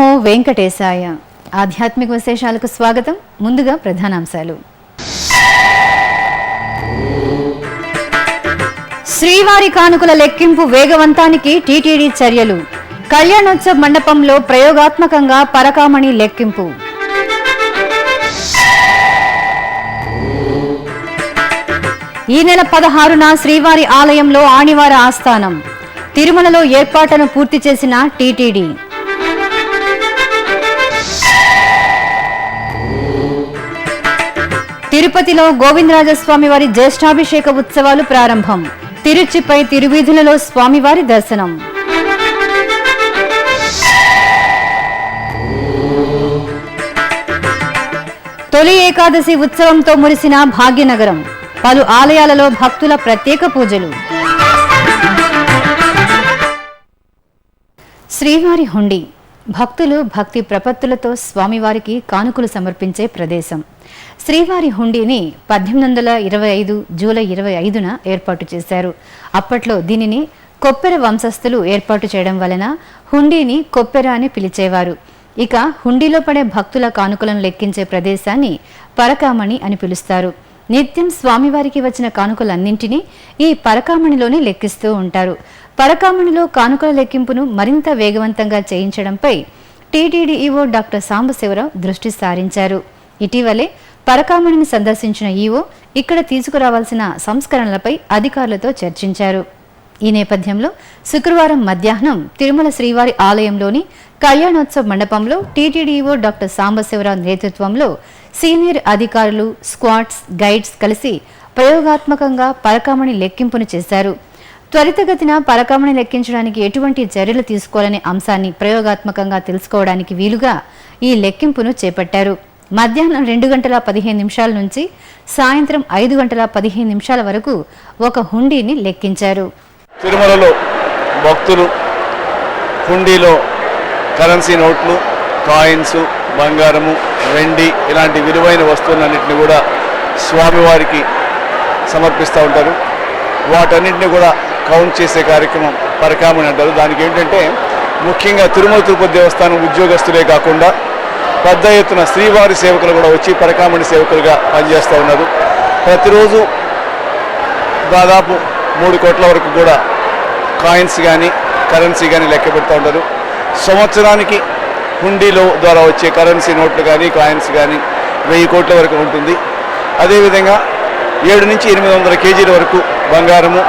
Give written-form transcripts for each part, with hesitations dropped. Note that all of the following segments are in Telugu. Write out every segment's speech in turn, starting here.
నమో వెంకటేశాయ. ఆధ్యాత్మిక విశేషాలకు స్వాగతం. ముందుగా ప్రధానాంశాలు. శ్రీవారి కానుకల లెక్కింపు వేగవంతానికి టీటీడీ చర్యలు. కళ్యాణోత్సవ మండపంలో ప్రయోగాత్మకంగా పరకామణి లెక్కింపు. ఈ నెల 16న శ్రీవారి ఆలయంలో ఆణివార ఆస్థానం. తిరుమలలో ఏర్పాట్లను పూర్తి చేసిన టీటీడీ. తిరుపతిలో గోవిందరాజస్వామి వారి జ్యేష్ఠాభిషేక ఉత్సవాలు ప్రారంభం. తిరుచిపై తిరువీధులలో స్వామివారి దర్శనం. తొలి ఏకాదశి ఉత్సవంతో మురిసిన భాగ్యనగరం. పలు ఆలయాలలో భక్తుల ప్రత్యేక పూజలు. శ్రీవారి హుండీ భక్తులు భక్తి ప్రపత్తులతో స్వామివారికి కానుకలు సమర్పించే ప్రదేశం. శ్రీవారి హుండీని 1825 జూలై 25న ఏర్పాటు చేశారు. అప్పట్లో దీనిని కొప్పెర వంశస్థులు ఏర్పాటు చేయడం వలన హుండీని కొప్పెర అని పిలిచేవారు. ఇక హుండీలో పడే భక్తుల కానుకలను లెక్కించే ప్రదేశాన్ని పరకామణి అని పిలుస్తారు. నిత్యం స్వామివారికి వచ్చిన కానుకలన్నింటినీ ఈ పరకామణిలోనే లెక్కిస్తూ ఉంటారు. పరకామణిలో కానుకల లెక్కింపును మరింత వేగవంతంగా చేయించడంపై టీటీడీ ఈవో డాక్టర్ సాంబశివరావు దృష్టి సారించారు. ఇటీవలే పరకామణిని సందర్శించిన ఈవో ఇక్కడ తీసుకురావాల్సిన సంస్కరణలపై అధికారులతో చర్చించారు. ఈ నేపథ్యంలో శుక్రవారం మధ్యాహ్నం తిరుమల శ్రీవారి ఆలయంలోని కళ్యాణోత్సవ మండపంలో టీటీడీ ఈవో డాక్టర్ సాంబశివరావు నేతృత్వంలో సీనియర్ అధికారులు, స్క్వాడ్స్, గైడ్స్ కలిసి ప్రయోగాత్మకంగా పరకామణి లెక్కింపును చేశారు. త్వరితగతిన పరకామణి లెక్కించడానికి ఎటువంటి చర్యలు తీసుకోవాలనే అంశాన్ని ప్రయోగాత్మకంగా తెలుసుకోవడానికి వీలుగా ఈ లెక్కింపును చేపట్టారు. మధ్యాహ్నం 2:15 నుంచి సాయంత్రం 5:15 వరకు ఒక హుండీని లెక్కించారు. తిరుమలలో భక్తులు హుండీలో కరెన్సీ నోట్లు, కాయిన్స్, బంగారము, వెండి ఇలాంటి విలువైన వస్తువులన్నింటినీ కూడా స్వామివారికి సమర్పిస్తూ ఉంటారు. వాటన్నింటినీ కూడా కౌంట్ చేసే కార్యక్రమం పరకామణి అంటారు. దానికి ఏంటంటే ముఖ్యంగా తిరుమల తిరుపతి దేవస్థానం ఉద్యోగస్తులే కాకుండా పెద్ద ఎత్తున శ్రీవారి సేవకులు కూడా వచ్చి పరకామణి సేవకులుగా పనిచేస్తూ ఉన్నారు. ప్రతిరోజు దాదాపు 3 కోట్ల వరకు కూడా కాయిన్స్ కానీ కరెన్సీ కానీ లెక్క పెడుతూ ఉంటారు. సంవత్సరానికి హుండీలో ద్వారా వచ్చే కరెన్సీ నోట్లు కానీ కాయిన్స్ కానీ 1000 కోట్ల వరకు ఉంటుంది. అదేవిధంగా 700 నుంచి 800 కేజీల వరకు బంగారము,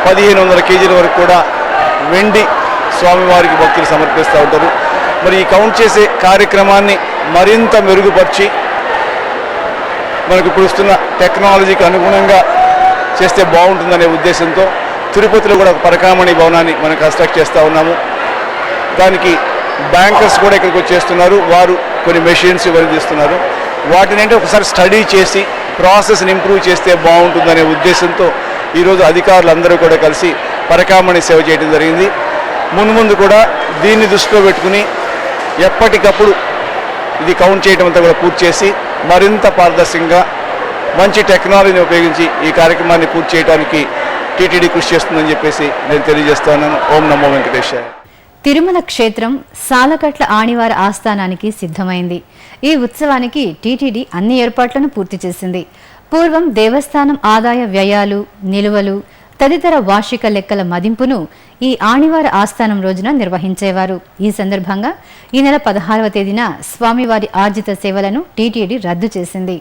1500 కేజీల వరకు కూడా వెండి స్వామివారికి భక్తులు సమర్పిస్తూ ఉంటారు. మరి ఈ కౌంట్ చేసే కార్యక్రమాన్ని మరింత మెరుగుపరిచి మనకు ఇప్పుడు వస్తున్న టెక్నాలజీకి అనుగుణంగా చేస్తే బాగుంటుందనే ఉద్దేశంతో తిరుపతిలో కూడా ఒక పరకామణి భవనాన్ని మనం కన్స్ట్రక్ట్ చేస్తూ ఉన్నాము. దానికి బ్యాంకర్స్ కూడా ఇక్కడికి వచ్చేస్తున్నారు. వారు కొన్ని మెషిన్స్ ఇవన్నీ తీస్తున్నారు. వాటిని అంటే ఒకసారి స్టడీ చేసి ప్రాసెస్ని ఇంప్రూవ్ చేస్తే బాగుంటుందనే ఉద్దేశంతో ఈరోజు అధికారులందరూ కూడా కలిసి పరకామణి సేవ చేయడం జరిగింది. ముందు కూడా దీన్ని దృష్టిలో పెట్టుకుని ఎప్పటికప్పుడు ఇది కౌంట్ చేయడం అంతా కూడా పూర్తి చేసి మరింత పారదర్శకంగా మంచి టెక్నాలజీని ఉపయోగించి ఈ కార్యక్రమాన్ని పూర్తి చేయడానికి టీటీడీ కృషి చేస్తుందని చెప్పేసి నేను తెలియజేస్తున్నాను. ఓం నమో వెంకటేశాయ. తిరుమల క్షేత్రం సాలకట్ల ఆణివార ఆస్థానానికి సిద్ధమైంది. ఈ ఉత్సవానికి టీటీడీ అన్ని ఏర్పాట్లను పూర్తి చేసింది. పూర్వం దేవస్థానం ఆదాయ వ్యయాలు, నిలువలు తదితర వార్షిక లెక్కల మదింపును ఈ ఆణివార ఆస్థానం రోజున నిర్వహించేవారు. ఈ సందర్భంగా ఈ నెల 16వ తేదీన స్వామివారి ఆర్జిత సేవలను టీటీడీ రద్దు చేసింది.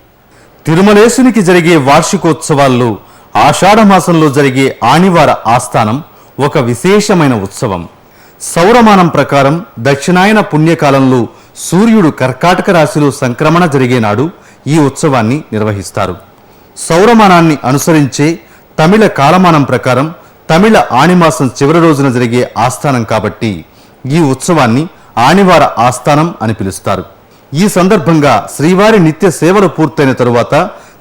తిరుమలేశునికి జరిగే వార్షికోత్సవాల్లో ఆషాఢమాసంలో జరిగే ఆణివార ఆస్థానం ఒక విశేషమైన ఉత్సవం. సౌరమానం ప్రకారం దక్షిణాయన పుణ్యకాలంలో సూర్యుడు కర్కాటక రాశిలో సంక్రమణ జరిగే నాడు ఈ ఉత్సవాన్ని నిర్వహిస్తారు. సౌరమానాన్ని అనుసరించే తమిళ కాలమానం ప్రకారం తమిళ ఆణిమాసం చివరి రోజున జరిగే ఆస్థానం కాబట్టి ఈ ఉత్సవాన్ని ఆణివార ఆస్థానం అని పిలుస్తారు. ఈ సందర్భంగా శ్రీవారి నిత్య సేవలు పూర్తయిన తరువాత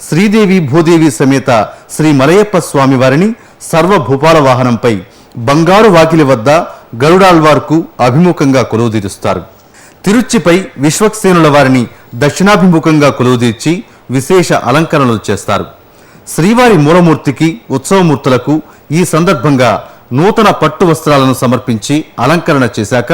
శ్రీదేవి భూదేవి సమేత శ్రీ మలయప్ప స్వామివారిని సర్వభూపాల వాహనంపై బంగారు వాకిలి వద్ద గరుడాల్వార్కు అభిముఖంగా కొలువుదీరుస్తారు. తిరుచిపై విశ్వక్సేనుల వారిని దక్షిణాభిముఖంగా కొలువుదీర్చి విశేష అలంకరణలు చేస్తారు. శ్రీవారి మూలమూర్తికి ఉత్సవమూర్తులకు ఈ సందర్భంగా నూతన పట్టు వస్త్రాలను సమర్పించి అలంకరణ చేశాక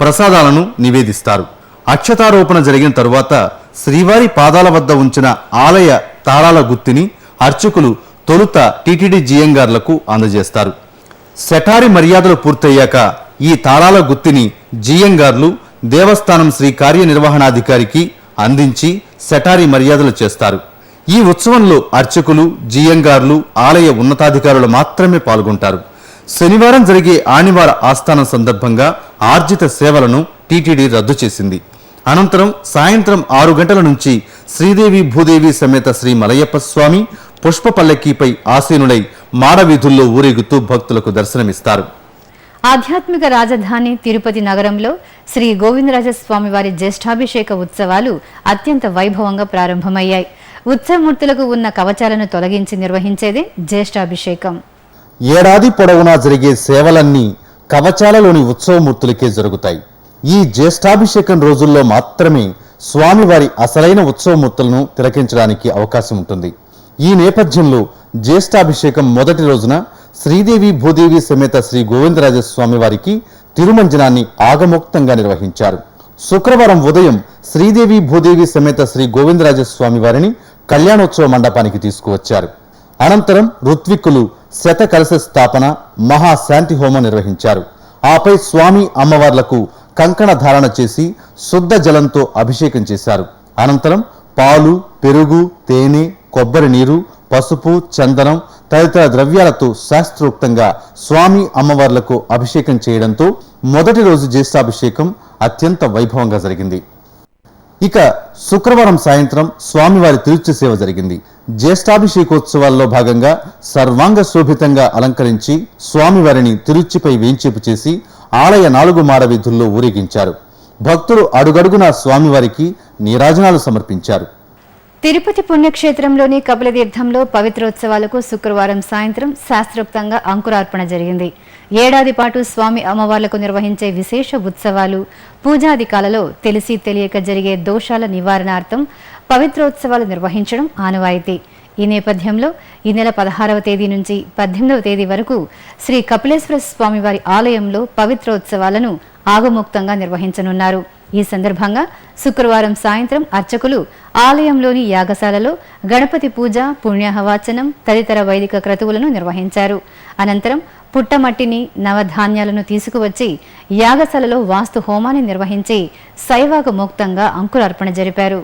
ప్రసాదాలను నివేదిస్తారు. అక్షతారోపణ జరిగిన తరువాత శ్రీవారి పాదాల వద్ద ఉంచిన ఆలయ తాళాల గుత్తిని అర్చకులు తొలుత టీటీడీ జియంగార్లకు అందజేస్తారు. శఠారి మర్యాదలు పూర్తయ్యాక ఈ తాళాల గుత్తిని జియంగార్లు దేవస్థానం శ్రీ కార్యనిర్వహణాధికారికి అందించి శఠారి మర్యాదలు చేస్తారు. ఈ ఉత్సవంలో అర్చకులు, జియంగార్లు, ఆలయ ఉన్నతాధికారులు మాత్రమే పాల్గొంటారు. శనివారం జరిగే ఆనివార ఆస్థానం సందర్భంగా ఆర్జిత సేవలను టీటీడీ రద్దు చేసింది. అనంతరం సాయంత్రం 6 గంటల నుంచి శ్రీదేవి భూదేవి సమేత శ్రీ మలయప్ప స్వామి పుష్ప పల్లకీపై ఆసీనుడై మాడవీధుల్లో ఊరేగుతూ భక్తులకు దర్శనమిస్తారు. ఆధ్యాత్మిక రాజధాని తిరుపతి నగరంలో శ్రీ గోవిందరాజస్వామి వారి జ్యేష్ఠాభిషేక ఉత్సవాలు అత్యంత వైభవంగా ప్రారంభమయ్యాయి. ఉత్సవమూర్తులకు ఉన్న కవచాలను తొలగించి నిర్వహించేదే జ్యేష్ఠాభిషేకం. ఏడాది పొడవునా జరిగే సేవలన్నీ కవచాలలోని ఉత్సవమూర్తులకే జరుగుతాయి. ఈ జ్యేష్ఠాభిషేకం రోజుల్లో మాత్రమే స్వామివారి అసలైన ఉత్సవమూర్తులను తిలకించడానికి అవకాశం ఉంటుంది. ఈ నేపథ్యంలో జ్యేష్ఠాభిషేకం మొదటి రోజున శ్రీదేవి భూదేవి సమేత శ్రీ గోవిందరాజస్వామి వారికి తిరుమంజనాన్ని ఆగమోక్తంగా నిర్వహించారు. శుక్రవారం ఉదయం శ్రీదేవి భూదేవి సమేత శ్రీ గోవిందరాజస్వామి వారిని కళ్యాణోత్సవ మండపానికి తీసుకువచ్చారు. అనంతరం ఋత్విక్కులు శత కలశ స్థాపన, మహాశాంతి హోమం నిర్వహించారు. ఆపై స్వామి అమ్మవార్లకు కంకణ ధారణ చేసి శుద్ధ జలంతో అభిషేకం చేశారు. అనంతరం పాలు, పెరుగు, తేనె, కొబ్బరి నీరు, పసుపు, చందనం తదితర ద్రవ్యాలతో శాస్త్రోక్తంగా స్వామి అమ్మవార్లకు అభిషేకం చేయడంతో మొదటి రోజు జ్యేష్ఠాభిషేకం అత్యంత వైభవంగా జరిగింది. ఇక శుక్రవారం సాయంత్రం స్వామివారి తిరుచి సేవ జరిగింది. జ్యేష్ఠాభిషేకోత్సవాల్లో భాగంగా సర్వాంగ శోభితంగా అలంకరించి స్వామివారిని తిరుచిపై వేంచేపు చేసి ఆలయ 4 మాడ వీధుల్లో ఊరేగించారు. భక్తులు అడుగడుగునా స్వామివారికి నీరాజనాలు సమర్పించారు. తిరుపతి పుణ్యక్షేత్రంలోని కపిలతీర్థంలో పవిత్రోత్సవాలకు శుక్రవారం సాయంత్రం శాస్త్రోక్తంగా అంకురార్పణ జరిగింది. ఏడాది పాటు స్వామి అమ్మవార్లకు నిర్వహించే విశేష ఉత్సవాలు, పూజాదికాలలో తెలిసి తెలియక జరిగే దోషాల నివారణార్థం పవిత్రోత్సవాలు నిర్వహించడం ఆనవాయితీ. ఈ నేపథ్యంలో ఈ నెల 16వ తేదీ నుంచి 18వ తేదీ వరకు శ్రీ కపిలేశ్వర స్వామివారి ఆలయంలో పవిత్రోత్సవాలను ఆగమోక్తంగా నిర్వహించనున్నారు. ఈ సందర్భంగా శుక్రవారం సాయంత్రం అర్చకులు ఆలయంలోని యాగశాలలో గణపతి పూజ, పుణ్యాహవాచనం తదితర వైదిక క్రతువులను నిర్వహించారు. అనంతరం పుట్టమట్టిని, నవధాన్యాలను తీసుకువచ్చి యాగశాలలో వాస్తు హోమాన్ని నిర్వహించి శైవాగమోక్తంగా అంకురార్పణ జరిపారు.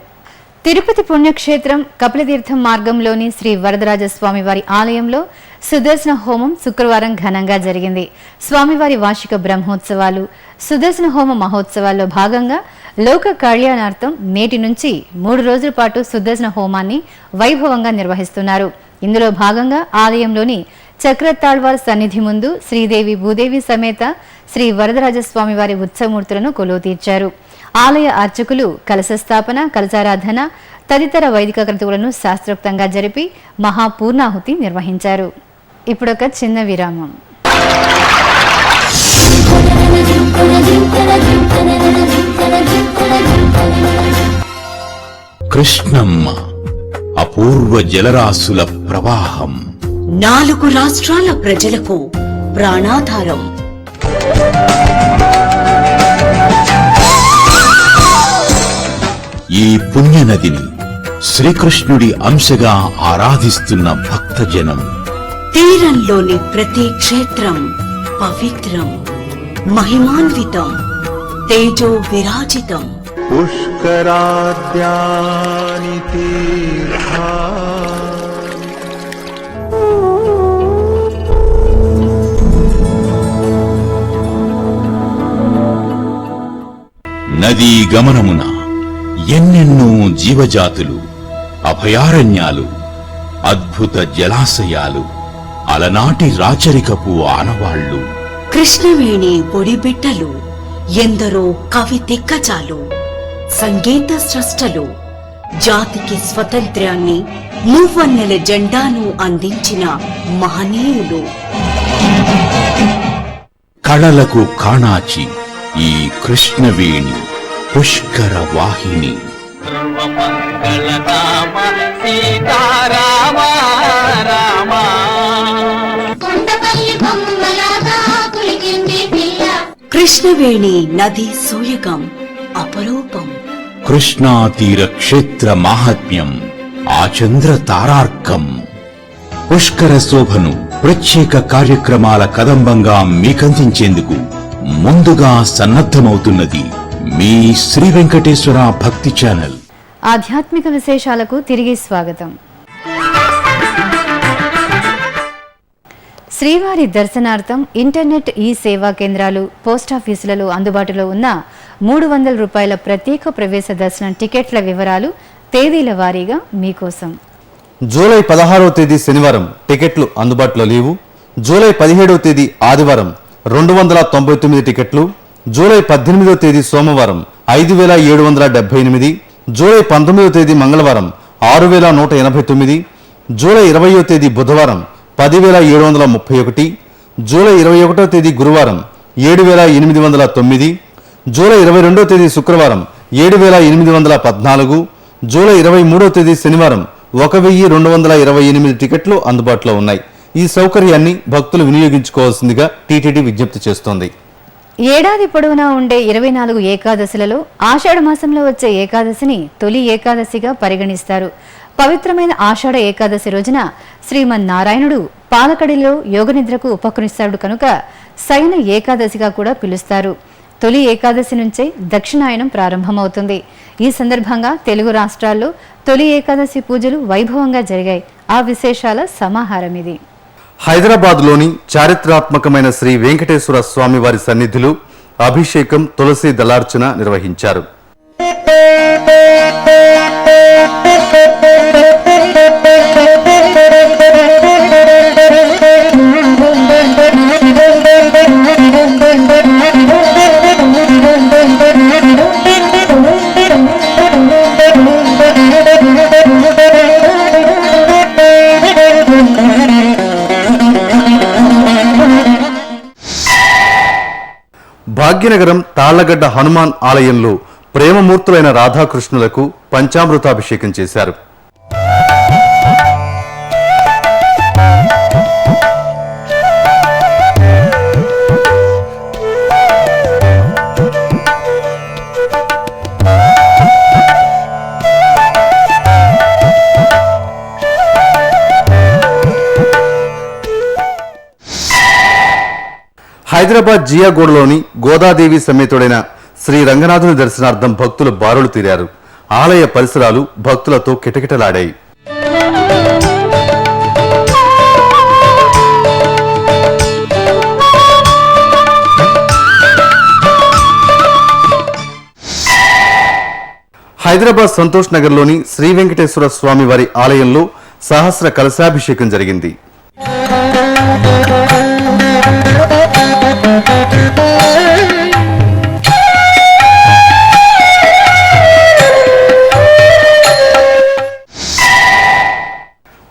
తిరుపతి పుణ్యక్షేత్రం కపిలతీర్థం మార్గంలోని శ్రీ వరదరాజస్వామి వారి ఆలయంలో సుదర్శన హోమం శుక్రవారం ఘనంగా జరిగింది. స్వామివారి వార్షిక బ్రహ్మోత్సవాలు, సుదర్శన హోమ మహోత్సవాల్లో భాగంగా లోక కళ్యాణార్థం నేటి నుంచి 3 రోజుల పాటు సుదర్శన హోమాన్ని వైభవంగా నిర్వహిస్తున్నారు. ఇందులో భాగంగా ఆలయంలోని చక్రతాళ్వార్ సన్నిధి ముందు శ్రీదేవి భూదేవి సమేత శ్రీ వరదరాజస్వామి వారి ఉత్సవమూర్తులను కొలువు తీర్చారు. ఆలయ అర్చకులు కలశస్థాపన, కలశారాధన తదితర వైదిక క్రతువులను శాస్త్రోక్తంగా జరిపి మహాపూర్ణాహుతి నిర్వహించారు. ఇప్పుడొక చిన్న విరామం. కృష్ణమ్మ అపూర్వ జలరాశుల ప్రవాహం, 4 రాష్ట్రాల ప్రజలకు ప్రాణాధారం. ఈ పుణ్యనదిని శ్రీకృష్ణుడి అంశగా ఆరాధిస్తున్న భక్తజనం. తీరంలోని ప్రతి క్షేత్రం పవిత్రం, మహిమాన్వితం, తేజో విరాజితం. పుష్కరాద్యాని తీర్థాని నదీ గమనమున ఎన్నెన్నో జీవజాతులు, అభయారణ్యాలు, అద్భుత జలాశయాలు, అలనాటి రాచరికపు ఆనవాళ్లు. కృష్ణవేణి ఒడిబిట్టలు, ఎందరో కవి దిగ్గజాలు, సంగీత స్రష్టలు, జాతికి స్వతంత్ర్యాన్ని, మూవన్నెల జెండాను అందించిన మహనీయులు. కళలకు కాణాచి ఈ కృష్ణవేణి పుష్కర వాహిని. కృష్ణవేణి నది సోయగం అపరూపం. కృష్ణా తీర క్షేత్ర మాహాత్మ్యం ఆచంద్ర తారార్కం. పుష్కర శోభను ప్రత్యేక కార్యక్రమాల కదంబంగా మీకందించేందుకు ముందుగా సన్నద్ధమవుతున్నది మీ శ్రీ వెంకటేశ్వర భక్తి ఛానల్. ఆధ్యాత్మిక విశేషాలకు తిరిగి స్వాగతం. శ్రీవారి దర్శనార్థం ఇంటర్నెట్ ఈ సేవా కేంద్రాలు, పోస్టాఫీసులలో అందుబాటులో ఉన్న 300 రూపాయల ప్రత్యేక ప్రవేశ దర్శనం టికెట్ల వివరాలు తేదీల వారీగా మీకోసం. జూలై 16వ తేదీ శనివారం టికెట్లు అందుబాటులో లేవు. జూలై 17వ తేదీ ఆదివారం 299 టికెట్లు. జూలై 18వ తేదీ సోమవారం 5778. జూలై 19వ తేదీ మంగళవారం 6189. జూలై 20వ తేదీ బుధవారం 10731. జూలై 21వ తేదీ గురువారం 7809. జూలై 22వ తేదీ శుక్రవారం 7814. జూలై 23వ తేదీ శనివారం 1228 టికెట్లు అందుబాటులో ఉన్నాయి. ఈ సౌకర్యాన్ని భక్తులు వినియోగించుకోవాల్సిందిగా టీటీడీ విజ్ఞప్తి చేస్తోంది. ఏడాది పొడవునా ఉండే 24 ఏకాదశులలో ఆషాఢ మాసంలో వచ్చే ఏకాదశిని తొలి ఏకాదశిగా పరిగణిస్తారు. పవిత్రమైన ఆషాఢ ఏకాదశి రోజున శ్రీమన్నారాయణుడు పాలకడిలో యోగనిద్రకు ఉపకరిస్తాడు కనుక శయన ఏకాదశిగా కూడా పిలుస్తారు. తొలి ఏకాదశి నుంచే దక్షిణాయనం ప్రారంభమవుతుంది. ఈ సందర్భంగా తెలుగు రాష్ట్రాల్లో తొలి ఏకాదశి పూజలు వైభవంగా జరిగాయి. ఆ విశేషాల సమాహారం ఇది. హైదరాబాద్లోని చారిత్రాత్మకమైన శ్రీ వెంకటేశ్వర స్వామి వారి సన్నిధిలో అభిషేకం, తులసి దళార్చన నిర్వహించారు. భాగ్యనగరం తాళ్లగడ్డ హనుమాన్ ఆలయంలో ప్రేమమూర్తులైన రాధాకృష్ణులకు పంచామృతాభిషేకం చేశారు. హైదరాబాద్ జియాగూడలోని గోదాదేవి సమేతుడైన శ్రీ రంగనాథుని దర్శనార్థం భక్తులు బారులు తీరారు. ఆలయ పరిసరాలు భక్తులతో కిటకిటలాడాయి. హైదరాబాద్ సంతోష్ నగర్లోని శ్రీ వెంకటేశ్వర స్వామి వారి ఆలయంలో సహస్ర కలశాభిషేకం జరిగింది.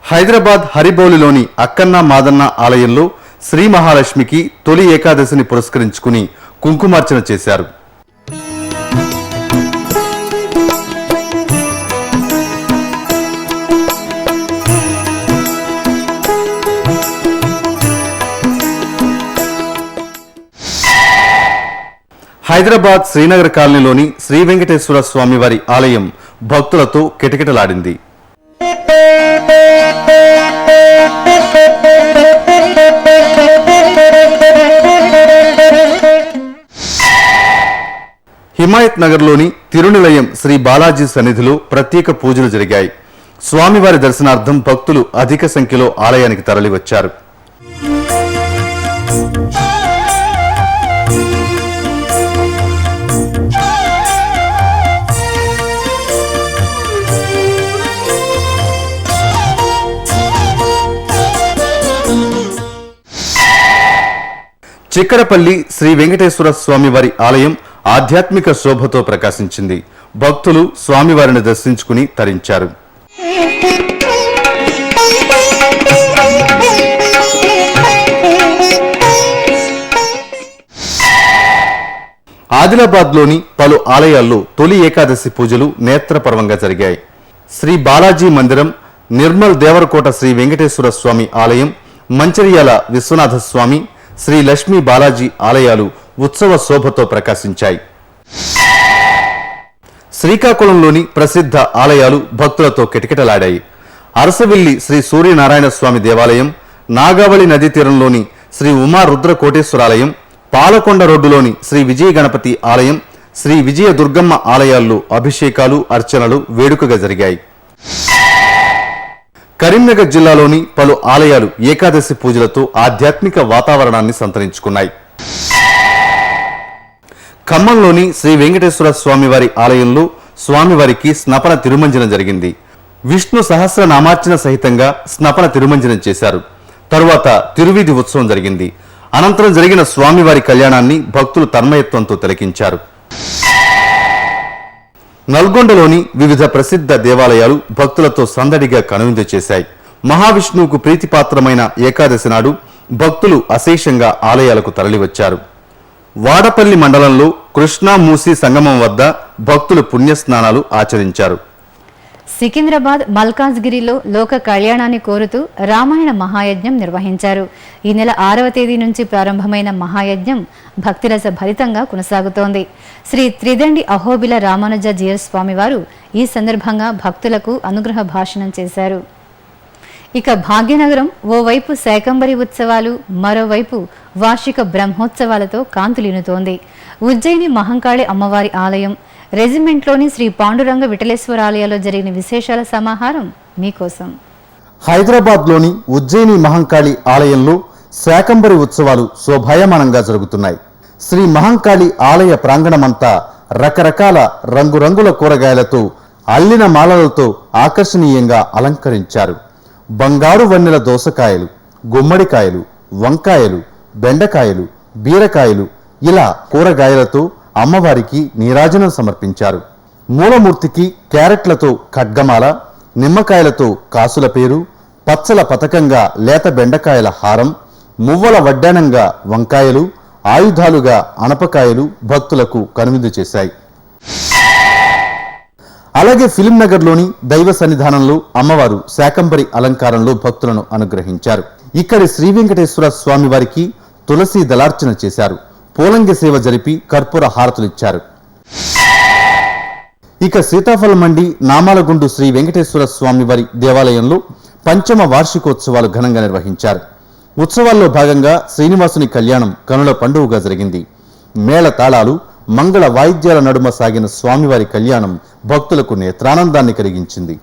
హైదరాబాద్ హరిబౌలిలోని అక్కన్న మాదన్న ఆలయంలో శ్రీ మహాలక్ష్మికి తొలి ఏకాదశిని పురస్కరించుకుని కుంకుమార్చన చేశారు. హైదరాబాద్ శ్రీనగర్ కాలనీలోని శ్రీ వెంకటేశ్వర స్వామి వారి ఆలయం భక్తులతో కిటకిటలాడింది. హిమాయత్ నగర్లోని తిరునిలయం శ్రీ బాలాజీ సన్నిధిలో ప్రత్యేక పూజలు జరిగాయి. స్వామివారి దర్శనార్థం భక్తులు అధిక సంఖ్యలో ఆలయానికి తరలివచ్చారు. చిక్కడపల్లి శ్రీ వెంకటేశ్వర స్వామి వారి ఆలయం ఆధ్యాత్మిక శోభతో ప్రకాశించింది. భక్తులు స్వామివారిని దర్శించుకుని తరించారు. ఆదిలాబాద్లోని పలు ఆలయాల్లో తొలి ఏకాదశి పూజలు నేత్రపర్వంగా జరిగాయి. శ్రీ బాలాజీ మందిరం, నిర్మల్ దేవరకోట శ్రీ వెంకటేశ్వర స్వామి ఆలయం, మంచిర్యాల విశ్వనాథ స్వామి, శ్రీ లక్ష్మీ బాలాజీ ఆలయాలు ఉత్సవ శోభతో ప్రకాశించాయి. శ్రీకాకుళంలోని ప్రసిద్ధ ఆలయాలు భక్తులతో కిటకిటలాడాయి. అరసవిల్లి శ్రీ సూర్యనారాయణ స్వామి దేవాలయం, నాగావళి నదీ తీరంలోని శ్రీ ఉమా రుద్ర కోటేశ్వరాలయం, పాలకొండ రోడ్డులోని శ్రీ విజయ గణపతి ఆలయం, శ్రీ విజయ దుర్గమ్మ ఆలయాల్లో అభిషేకాలు, అర్చనలు వేడుకగా జరిగాయి. కరీంనగర్ జిల్లాలోని పలు ఆలయాలు ఏకాదశి పూజలతో ఆధ్యాత్మిక వాతావరణాన్ని సంతరించుకున్నాయి. ఖమ్మంలోని శ్రీ వెంకటేశ్వర స్వామివారి ఆలయంలో స్వామివారికి స్నపన తిరుమంజనం జరిగింది. విష్ణు సహస్రనామార్చన సహితంగా స్నపన తిరుమంజనం చేశారు. తరువాత తిరువీధి ఉత్సవం జరిగింది. అనంతరం జరిగిన స్వామివారి కళ్యాణాన్ని భక్తులు తన్మయత్వంతో తిలకించారు. నల్గొండలోని వివిధ ప్రసిద్ధ దేవాలయాలు భక్తులతో సందడిగా కనువిందు చేశాయి. మహావిష్ణువుకు ప్రీతిపాత్రమైన ఏకాదశి నాడు భక్తులు అశేషంగా ఆలయాలకు తరలివచ్చారు. వాడపల్లి మండలంలో కృష్ణా మూసీ సంగమం వద్ద భక్తులు పుణ్యస్నానాలు ఆచరించారు. సికింద్రాబాద్ మల్కాజ్గిరిలో లోక కళ్యాణాన్ని కోరుతూ రామాయణ మహాయజ్ఞం నిర్వహించారు. ఈ నెల 6వ తేదీ నుంచి ప్రారంభమైన మహాయజ్ఞం భక్తిరస భరితంగా కొనసాగుతోంది. శ్రీ త్రిదండి అహోబిల రామానుజ జీయర్ స్వామివారు ఈ సందర్భంగా భక్తులకు అనుగ్రహ భాషణం చేశారు. ఇక భాగ్యనగరం ఓవైపు శాకంబరి ఉత్సవాలు, మరోవైపు వార్షిక బ్రహ్మోత్సవాలతో కాంతులినుతోంది. ఉజ్జయిని మహంకాళి అమ్మవారి ఆలయం, రెజిమెంట్లోని శ్రీ పాండురంగ విఠలేశ్వర ఆలయాల్లో జరిగిన విశేషాల సమాహారం మీకోసం. హైదరాబాద్లోని ఉజ్జయిని మహంకాళి ఆలయంలో శాకంబరి ఉత్సవాలు శోభాయమానంగా జరుగుతున్నాయి. శ్రీ మహంకాళి ఆలయ ప్రాంగణమంతా రకరకాల రంగురంగుల కూరగాయలతో, అల్లిన మాలలతో ఆకర్షణీయంగా అలంకరించారు. బంగారు వన్నెల దోసకాయలు, గుమ్మడికాయలు, వంకాయలు, బెండకాయలు, బీరకాయలు ఇలా కూరగాయలతో అమ్మవారికి నీరాజనం సమర్పించారు. మూలమూర్తికి క్యారెట్లతో ఖడ్గమాల, నిమ్మకాయలతో కాసుల పేరు, పచ్చల పతకంగా లేత బెండకాయల హారం, మువ్వల వడ్డానంగా వంకాయలు, ఆయుధాలుగా అనపకాయలు భక్తులకు కనువిందు చేశాయి. అలాగే ఫిలిం నగర్లోని దైవ సన్నిధానంలో అమ్మవారు శాకంబరి అలంకారంలో భక్తులను అనుగ్రహించారు. ఇక్కడి శ్రీ వెంకటేశ్వర స్వామి వారికి తులసి దళార్చన చేశారు. పూలంగి సేవ జరిపి కర్పూర హారతులిచ్చారు. ఇక సీతాఫల మండి నామాలగుండు శ్రీ వెంకటేశ్వర స్వామి వారి దేవాలయంలో పంచమ వార్షికోత్సవాలు ఘనంగా నిర్వహించారు. ఉత్సవాల్లో భాగంగా శ్రీనివాసుని కళ్యాణం కనుల పండుగగా జరిగింది. మేళ తాళాలు, మంగళ వాయిద్యాల నడుమ సాగిన స్వామివారి కళ్యాణం భక్తులకు నేత్రానందాన్ని కలిగించింది.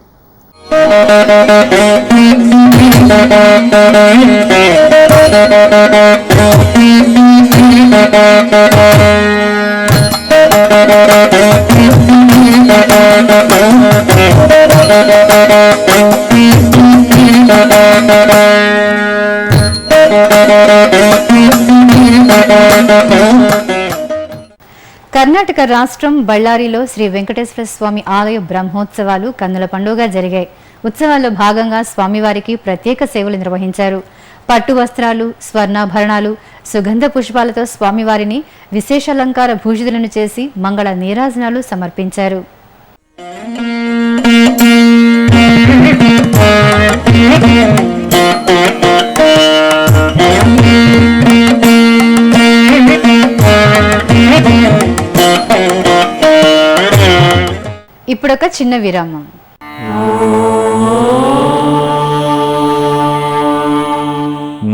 కర్ణాటక రాష్ట్రం బళ్ళారిలో శ్రీ వెంకటేశ్వర స్వామి ఆలయ బ్రహ్మోత్సవాలు కన్నుల పండుగగా జరిగాయి. ఉత్సవాల్లో భాగంగా స్వామివారికి ప్రత్యేక సేవలు నిర్వహించారు. పట్టు వస్త్రాలు, స్వర్ణాభరణాలు, సుగంధ పుష్పాలతో స్వామివారిని విశేషాలంకార భూషితులను చేసి మంగళ నీరాజనాలు సమర్పించారు. ఇప్పుడొక చిన్న విరామం.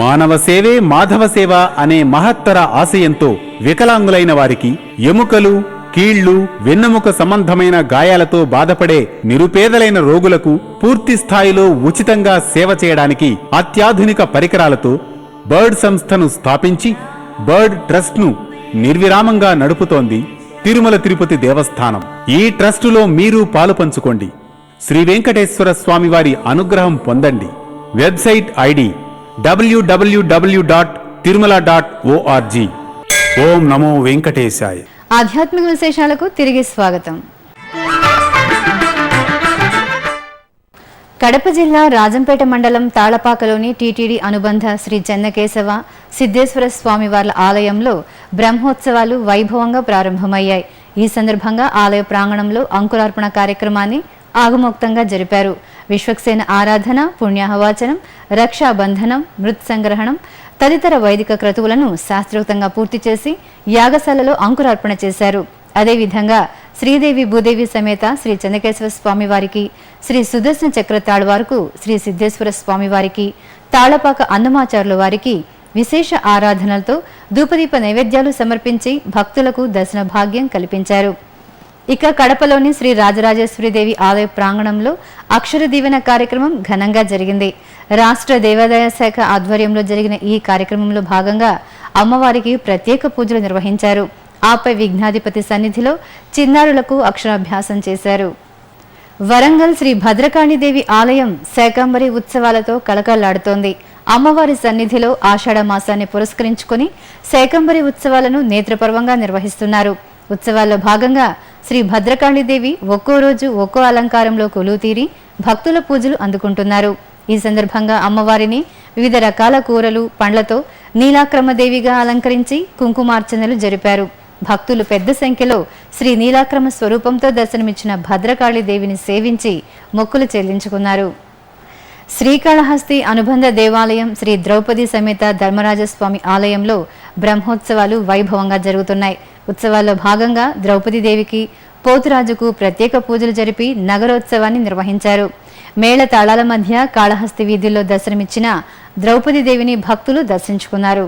మానవ సేవే మాధవ సేవ అనే మహత్తర ఆశయంతో వికలాంగులైన వారికి ఎముకలు, కీళ్లు, వెన్నెముక సంబంధమైన గాయాలతో బాధపడే నిరుపేదలైన రోగులకు పూర్తి స్థాయిలో ఉచితంగా సేవ చేయడానికి అత్యాధునిక పరికరాలతో బర్డ్ సంస్థను స్థాపించి బర్డ్ ట్రస్ట్ ను నిర్విరామంగా నడుపుతోంది తిరుమల తిరుపతి దేవస్థానం. ఈ ట్రస్టులో మీరు పాలు పంచుకోండి. శ్రీ వెంకటేశ్వర స్వామివారి అనుగ్రహం పొందండి. Website ID www.tirumala.org. ఓం నమో వెంకటేశాయ. ఆధ్యాత్మిక విశేషాలకు తిరిగి స్వాగతం. కడప జిల్లా రాజంపేట మండలం తాళపాకలోని టీటీడీ అనుబంధ శ్రీ చెన్నకేశవ సిద్ధేశ్వర స్వామివార్ల ఆలయంలో బ్రహ్మోత్సవాలు వైభవంగా ప్రారంభమయ్యాయి. ఈ సందర్భంగా ఆలయ ప్రాంగణంలో అంకురార్పణ కార్యక్రమాన్ని ఆగమోక్తంగా జరిపారు. విశ్వక్సేన ఆరాధన, పుణ్యాహవాచనం, రక్షాబంధనం, మృత్ సంగ్రహణం, తదితర వైదిక క్రతువులను శాస్త్రోక్తంగా పూర్తి చేసి యాగశాలలో అంకురార్పణ చేశారు. అదేవిధంగా శ్రీదేవి భూదేవి సమేత శ్రీ చెన్నకేశ్వర స్వామివారికి, శ్రీ సుదర్శన చక్ర తాళ్వారుకు, శ్రీ సిద్ధేశ్వర స్వామివారికి, తాళపాక అన్నమాచారుల వారికి విశేష ఆరాధనలతో ధూపదీప నైవేద్యాలు సమర్పించి భక్తులకు దర్శన భాగ్యం కల్పించారు. ఇక కడపలోని శ్రీ రాజరాజేశ్వరిదేవి ఆలయ ప్రాంగణంలో అక్షర దీవెన కార్యక్రమం ఘనంగా జరిగింది. రాష్ట్ర దేవాదాయ శాఖ ఆధ్వర్యంలో జరిగిన ఈ కార్యక్రమంలో భాగంగా అమ్మవారికి ప్రత్యేక పూజలు నిర్వహించారు. ఆపై విఘ్నాధిపతి సన్నిధిలో చిన్నారులకు అక్షరాభ్యాసం చేశారు. వరంగల్ శ్రీ భద్రకాళీదేవి ఆలయం శాకంబరి ఉత్సవాలతో కళకళలాడుతోంది. అమ్మవారి సన్నిధిలో ఆషాఢ మాసాన్ని పురస్కరించుకుని శాకంబరి ఉత్సవాలను నేత్రపర్వంగా నిర్వహిస్తున్నారు. ఉత్సవాల్లో భాగంగా శ్రీ భద్రకాళీదేవి ఒక్కో రోజు ఒక్కో అలంకారంలో కొలువుతీరి భక్తుల పూజలు అందుకుంటున్నారు. ఈ సందర్భంగా అమ్మవారిని వివిధ రకాల కూరలు, పండ్లతో నీలాక్రమదేవిగా అలంకరించి కుంకుమార్చనలు జరిపారు. భక్తులు పెద్ద సంఖ్యలో శ్రీ నీలాక్రమ స్వరూపంతో దర్శనమిచ్చిన భద్రకాళీదేవిని సేవించి మొక్కులు చెల్లించుకున్నారు. శ్రీకాళహస్తి అనుబంధ దేవాలయం శ్రీ ద్రౌపది సమేత ధర్మరాజస్వామి ఆలయంలో బ్రహ్మోత్సవాలు వైభవంగా జరుగుతున్నాయి. ఉత్సవాల్లో భాగంగా ద్రౌపదీదేవికి, పోతురాజుకు ప్రత్యేక పూజలు జరిపి నగరోత్సవాన్ని నిర్వహించారు. మేళ తాళాల మధ్య కాళహస్తి వీధుల్లో దర్శనమిచ్చిన ద్రౌపదీదేవిని భక్తులు దర్శించుకున్నారు.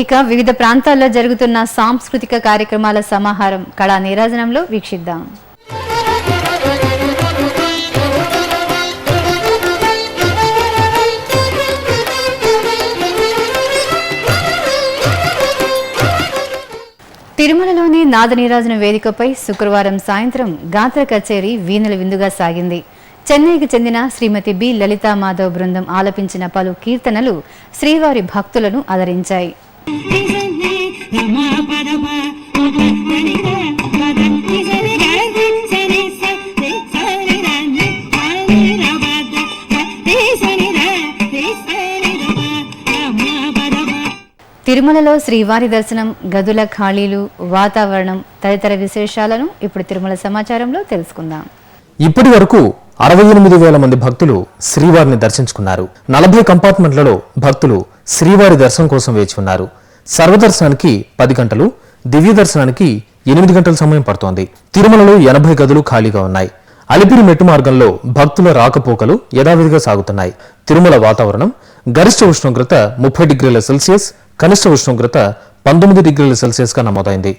ఇక వివిధ ప్రాంతాల్లో జరుగుతున్న సాంస్కృతిక కార్యక్రమాల సమాహారం కళా నీరాజనంలో వీక్షిద్దాం. తిరుమలలోని నాదనీరాజన వేదికపై శుక్రవారం సాయంత్రం గాత్ర కచేరీ వీణుల విందుగా సాగింది. చెన్నైకి చెందిన శ్రీమతి బి లలితా మాధవ్ బృందం ఆలపించిన పలు కీర్తనలు శ్రీవారి భక్తులను అలరించాయి. తిరుమలలో శ్రీవారి దర్శనం, గదుల ఖాళీలు, వాతావరణం తదితర విశేషాలను ఇప్పుడు తిరుమల సమాచారంలో తెలుసుకుందాం. ఇప్పటి వరకు 68,000 మంది భక్తులు శ్రీవారిని దర్శించుకున్నారు. 40 కంపార్ట్మెంట్లలో భక్తులు శ్రీవారి దర్శనం కోసం వేచి ఉన్నారు. సర్వదర్శనానికి 10 గంటలు, దివ్య దర్శనానికి 8 గంటల సమయం పడుతోంది. తిరుమలలో 80 గదులు ఖాళీగా ఉన్నాయి. అలిపిరి మెట్టు మార్గంలో భక్తుల రాకపోకలు యథావిధిగా సాగుతున్నాయి. తిరుమల వాతావరణం గరిష్ట ఉష్ణోగ్రత 30 డిగ్రీల సెల్సియస్, కనిష్ట ఉష్ణోగ్రత 19 డిగ్రీల సెల్సియస్ గా నమోదైంది.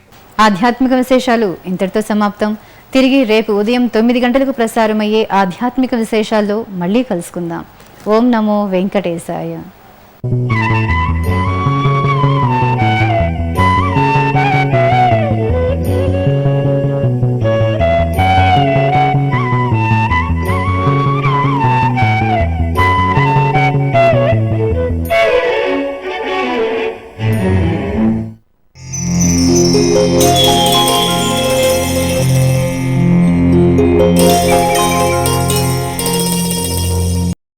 ఆధ్యాత్మిక విశేషాలు ఇంతటితో సమాప్తం. తిరిగి రేపు ఉదయం 9 గంటలకు ప్రసారమయ్యే ఆధ్యాత్మిక విశేషాల్లో మళ్ళీ కలుసుకుందాం. ఓం నమో వెంకటేశాయ.